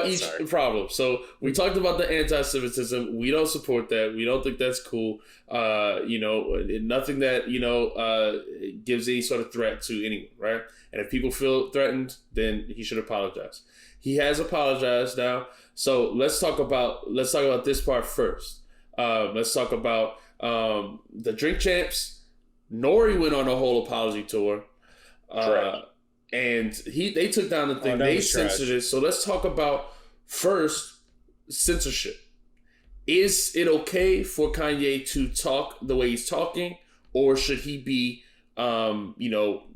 each problem. So we talked about the anti-Semitism. We don't support that. We don't think that's cool. Nothing that gives any sort of threat to anyone, right? And if people feel threatened, then he should apologize. He has apologized now. So let's talk about this part first. Let's talk about the Drink Champs. Nori went on a whole apology tour. And they took down the thing. They censored it. So let's talk about first censorship. Is it okay for Kanye to talk the way he's talking, or should he be,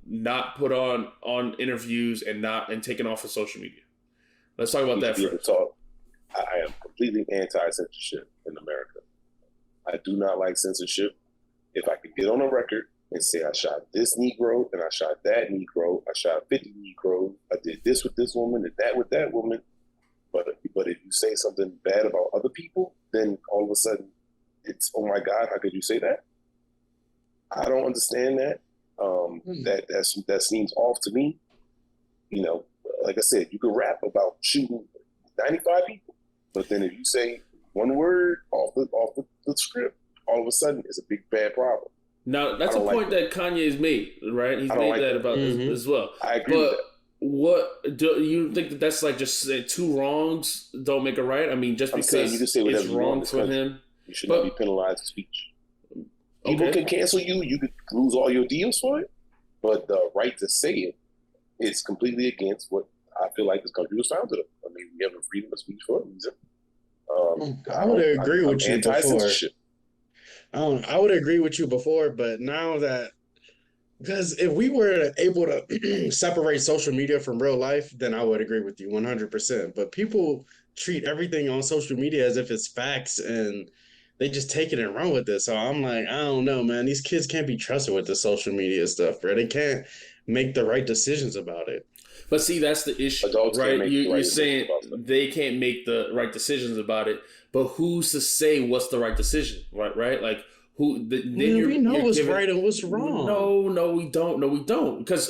not put on interviews and taken off of social media? Let's talk about that first. I am completely anti-censorship in America. I do not like censorship. If I could get on a record and say I shot this Negro and I shot that Negro, I shot 50 Negroes, I did this with this woman and that with that woman, but if you say something bad about other people, then all of a sudden it's, oh my God, how could you say that? I don't understand that. That seems off to me. Like I said, you can rap about shooting 95 people, but then if you say one word off the script, all of a sudden it's a big bad problem. Now that's a point that Kanye's made, right? He's made that about this as well. I agree with that. What do you think that's like? Just two wrongs don't make a right. I mean, just because it's wrong for him, you should not be penalized for speech. People can cancel you. You could lose all your deals for it, but the right to say it is completely against what I feel like this country was founded on. I mean, we have a freedom of speech for a reason. I would agree with you before. I would agree with you before, but now that, because if we were able to separate social media from real life, then I would agree with you 100%. But people treat everything on social media as if it's facts, and they just take it and run with it. So I'm like, I don't know, man. These kids can't be trusted with the social media stuff, bro. They can't make the right decisions about it. But see, that's the issue, Adults right? You're saying they can't make the right decisions about it, but who's to say what's the right decision, right? Like, who? We know what's right and what's wrong. No, we don't. No, we don't. Because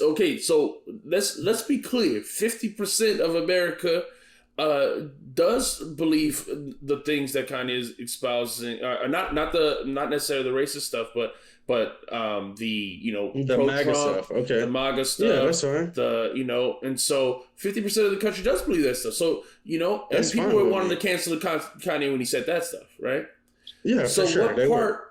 so let's be clear: 50% of America does believe the things that Kanye is espousing, not necessarily the racist stuff, but the MAGA stuff, the MAGA stuff, yeah, that's right. and so 50% of the country does believe that stuff. So and people were wanting to cancel Kanye when he said that stuff, right? Yeah, so for sure. What part?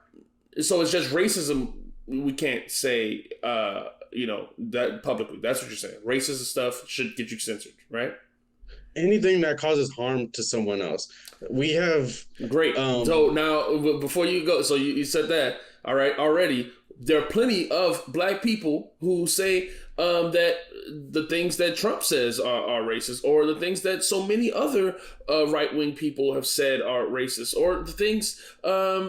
So it's just racism. We can't say that publicly. That's what you're saying. Racist stuff should get you censored, right? Anything that causes harm to someone else. We have great. So now, before you go, so you said that. All right, already there are plenty of black people who say that the things that Trump says are racist, or the things that so many other right-wing people have said are racist, or the things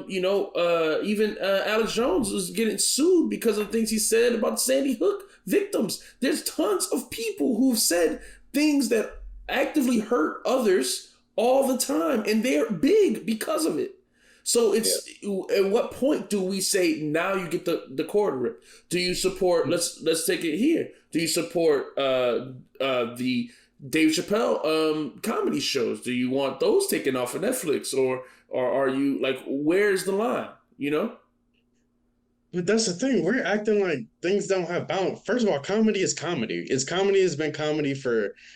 even Alex Jones is getting sued because of things he said about Sandy Hook victims. There's tons of people who've said things that actively hurt others all the time, and they're big because of it. So it's at what point do we say now you get the cord ripped? Do you support? Let's take it here. Do you support the Dave Chappelle comedy shows? Do you want those taken off of Netflix, or are you like, where's the line? But that's the thing. We're acting like things don't have balance. First of all, comedy is comedy. Comedy has been comedy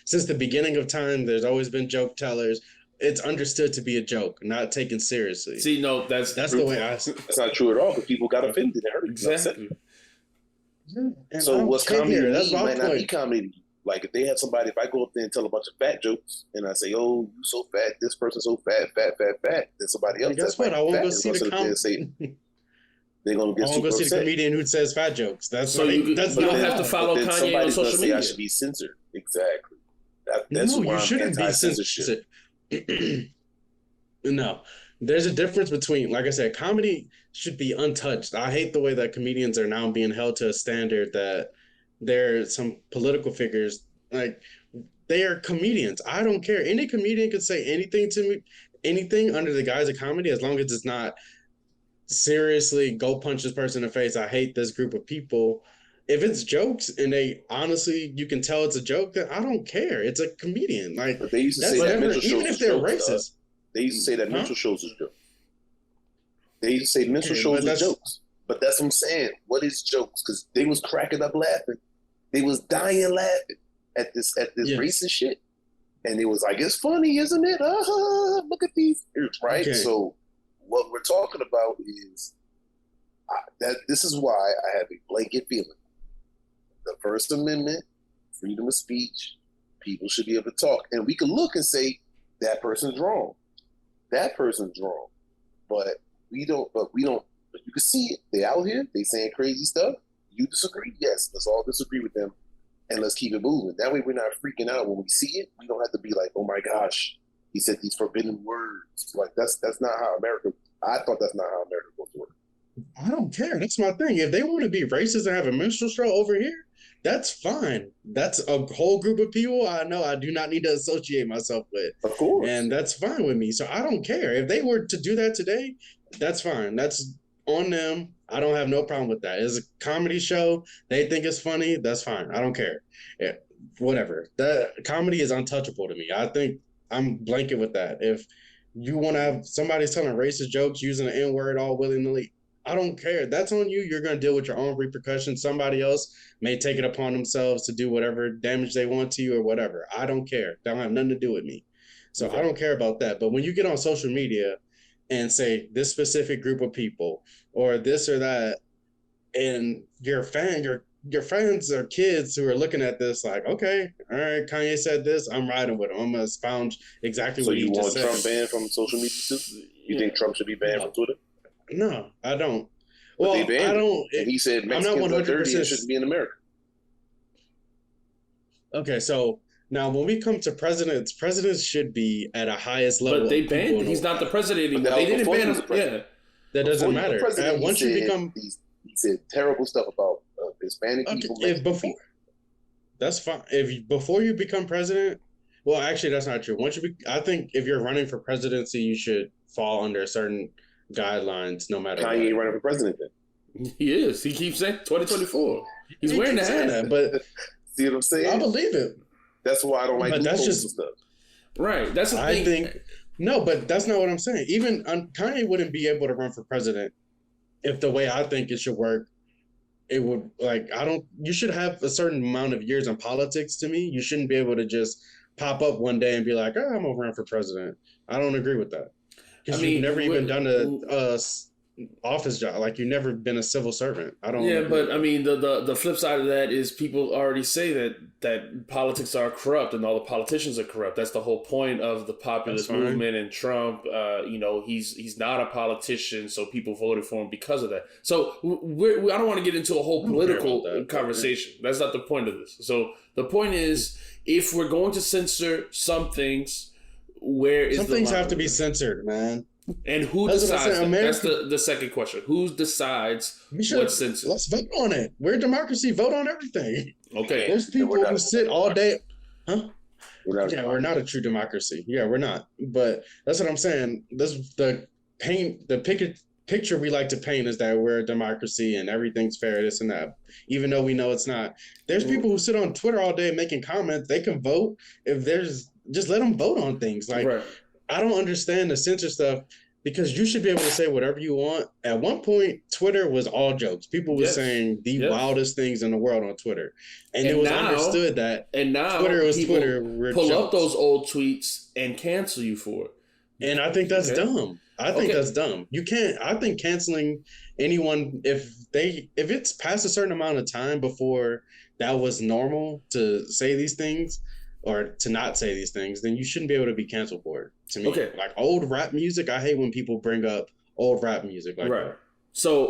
since the beginning of time. There's always been joke tellers. It's understood to be a joke, not taken seriously. See, no, that's the way I see it. That's not true at all, because people got offended and hurt. Exactly. So what's comedy to me might not be comedy to you. Like, if they have somebody, if I go up there and tell a bunch of fat jokes, and I say, "Oh, you so fat, this person's so fat," then somebody else. Guess what? I won't go see the comedy. They're gonna get. I won't go see the comedian who says fat jokes. That's so you don't have to follow Kanye on social media. I should be censored. Exactly. That's no, why you shouldn't be censored. No, there's a difference between, like I said, comedy should be untouched. I hate the way that comedians are now being held to a standard that they're some political figures. Like, they are comedians. I don't care. Any comedian could say anything to me, anything under the guise of comedy, as long as it's not seriously go punch this person in the face. I hate this group of people. if it's jokes and they honestly, you can tell it's a joke, then I don't care. It's a comedian. Like, but they used to say that mental shows even if they're racist. They used to say that mental shows is jokes. They used to say mental shows are jokes. But that's what I'm saying. What is jokes? Because they was cracking up laughing. They was dying laughing at this racist shit. And it was like, it's funny, isn't it? Look at these. Right? Okay. So what we're talking about is that this is why I have a blanket feeling. The First Amendment, freedom of speech, people should be able to talk. And we can look and say, that person's wrong. That person's wrong. But you can see it. They out here, they saying crazy stuff. You disagree? Yes, let's all disagree with them and let's keep it moving. That way we're not freaking out when we see it. We don't have to be like, oh my gosh, he said these forbidden words. Like that's not how America, I thought that's not how America goes to work. I don't care. That's my thing. If they want to be racist and have a minstrel show over here, that's fine. That's a whole group of people I know I do not need to associate myself with. Of course. And that's fine with me. So I don't care. If they were to do that today, that's fine. That's on them. I don't have no problem with that. It's a comedy show. They think it's funny. That's fine. I don't care. Yeah, whatever. That comedy is untouchable to me. I think I'm blanket with that. If you want to have somebody telling racist jokes using the N-word all willy-nilly, I don't care. That's on you. You're going to deal with your own repercussions. Somebody else may take it upon themselves to do whatever damage they want to you or whatever. I don't care. That don't have nothing to do with me. So I don't care about that. But when you get on social media and say this specific group of people or this or that, and your friends or kids who are looking at this like, okay, all right, Kanye said this, I'm riding with him. I'm going to expound exactly what he just said. So you want Trump banned from social media too? You think Trump should be banned from Twitter? No, I don't. Well, I don't. And he said Mexicans are dirty and shouldn't be in America. Okay, so now when we come to presidents should be at a highest level. But they banned. He's not the president anymore. They didn't ban him. Yeah, that doesn't matter. Once you become, he said terrible stuff about Hispanic people. That's fine. Before you become president, well, actually, that's not true. I think if you're running for presidency, you should fall under certain guidelines, no matter. Kanye ain't running for president then. He is. He keeps saying 2024. He's wearing the hat. But see what I'm saying? I believe it. That's why I don't like. But that's just stuff. Right. That's the thing. I think no, but that's not what I'm saying. Even Kanye wouldn't be able to run for president if the way I think it should work. It would you should have a certain amount of years in politics to me. You shouldn't be able to just pop up one day and be like, I'm gonna run for president. I don't agree with that. Because you've never even done a office job. Like, you've never been a civil servant. I don't. Yeah, but I mean, the flip side of that is people already say that politics are corrupt and all the politicians are corrupt. That's the whole point of the populist movement and Trump. He's not a politician, so people voted for him because of that. So I don't want to get into a whole political conversation. That's not the point of this. So the point is, if we're going to censor some things, some things have to be censored, man. And who decides that? That's the second question. Who decides what's censored? Let's vote on it. We're a democracy. Vote on everything. Okay. There's people who sit all day. Huh? We're not a true democracy. Yeah, we're not. But that's what I'm saying. The picture we like to paint is that we're a democracy and everything's fair, this and that. Even though we know it's not. There's people who sit on Twitter all day making comments. They can vote just let them vote on things. Like, right. I don't understand the censor stuff because you should be able to say whatever you want. At one point, Twitter was all jokes. People were saying the wildest things in the world on Twitter. And it was understood that Twitter was Twitter. Pull up those old tweets and cancel you for it. And I think that's dumb. I think that's dumb. You can't. I think canceling anyone if it's past a certain amount of time before that was normal to say these things or to not say these things, then you shouldn't be able to be canceled for it. To me, like old rap music, I hate when people bring up old rap music like that. So